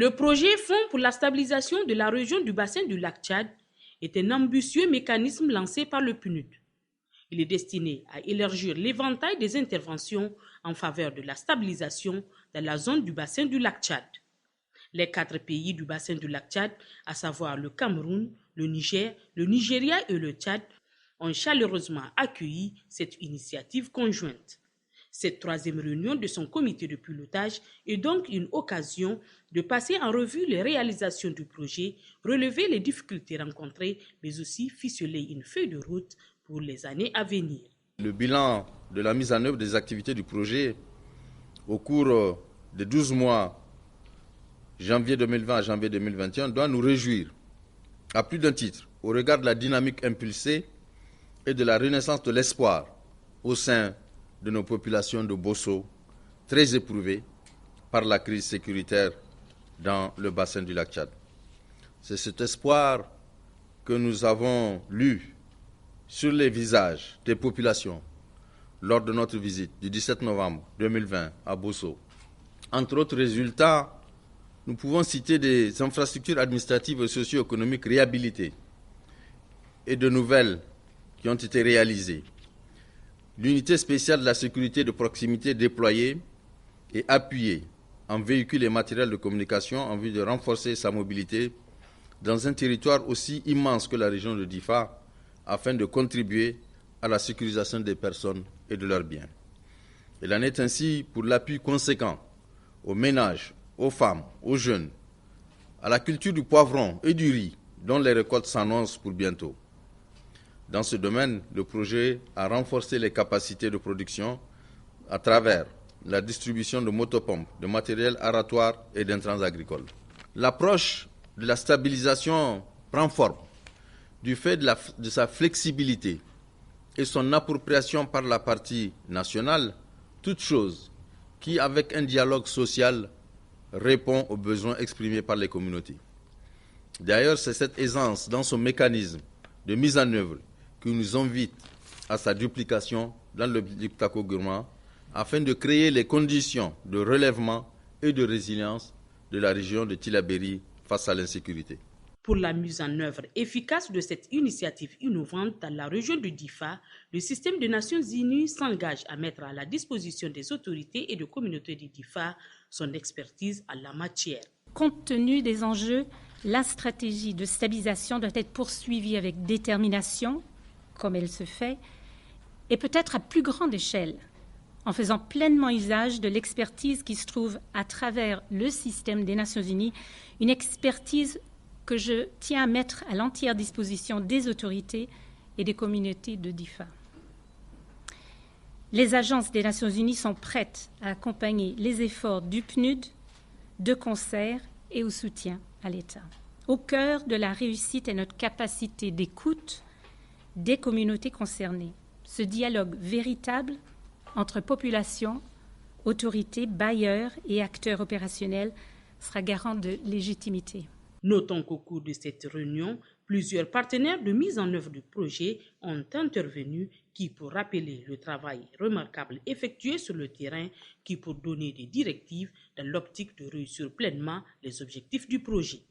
Le projet Fonds pour la stabilisation de la région du bassin du lac Tchad est un ambitieux mécanisme lancé par le PNUD. Il est destiné à élargir l'éventail des interventions en faveur de la stabilisation dans la zone du bassin du lac Tchad. Les 4 pays du bassin du lac Tchad, à savoir le Cameroun, le Niger, le Nigeria et le Tchad, ont chaleureusement accueilli cette initiative conjointe. Cette 3e réunion de son comité de pilotage est donc une occasion de passer en revue les réalisations du projet, relever les difficultés rencontrées, mais aussi ficeler une feuille de route pour les années à venir. Le bilan de la mise en œuvre des activités du projet au cours des 12 mois, janvier 2020 à janvier 2021, doit nous réjouir à plus d'un titre au regard de la dynamique impulsée et de la renaissance de l'espoir au sein de nos populations de Bosso, très éprouvées par la crise sécuritaire dans le bassin du lac Tchad. C'est cet espoir que nous avons lu sur les visages des populations lors de notre visite du 17 novembre 2020 à Bosso. Entre autres résultats, nous pouvons citer des infrastructures administratives et socio-économiques réhabilitées et de nouvelles qui ont été réalisées. L'unité spéciale de la sécurité de proximité déployée et appuyée en véhicules et matériels de communication en vue de renforcer sa mobilité dans un territoire aussi immense que la région de Difa afin de contribuer à la sécurisation des personnes et de leurs biens. Il en est ainsi pour l'appui conséquent aux ménages, aux femmes, aux jeunes, à la culture du poivron et du riz dont les récoltes s'annoncent pour bientôt. Dans ce domaine, le projet a renforcé les capacités de production à travers la distribution de motopompes, de matériel aratoire et d'intrants agricoles. L'approche de la stabilisation prend forme du fait de sa flexibilité et son appropriation par la partie nationale, toute chose qui, avec un dialogue social, répond aux besoins exprimés par les communautés. D'ailleurs, c'est cette aisance dans son mécanisme de mise en œuvre qui nous invite à sa duplication dans le Diptako Gourma afin de créer les conditions de relèvement et de résilience de la région de Tillabéri face à l'insécurité. Pour la mise en œuvre efficace de cette initiative innovante dans la région de Difa, le système des Nations Unies s'engage à mettre à la disposition des autorités et des communautés de Difa son expertise en la matière. Compte tenu des enjeux, la stratégie de stabilisation doit être poursuivie avec détermination, comme elle se fait, et peut-être à plus grande échelle, en faisant pleinement usage de l'expertise qui se trouve à travers le système des Nations Unies, une expertise que je tiens à mettre à l'entière disposition des autorités et des communautés de Difa. Les agences des Nations Unies sont prêtes à accompagner les efforts du PNUD de concert et au soutien à l'État. Au cœur de la réussite est notre capacité d'écoute des communautés concernées. Ce dialogue véritable entre population, autorités, bailleurs et acteurs opérationnels sera garant de légitimité. Notons qu'au cours de cette réunion, plusieurs partenaires de mise en œuvre du projet ont intervenu qui, pour rappeler le travail remarquable effectué sur le terrain, qui pour donner des directives dans l'optique de réussir pleinement les objectifs du projet.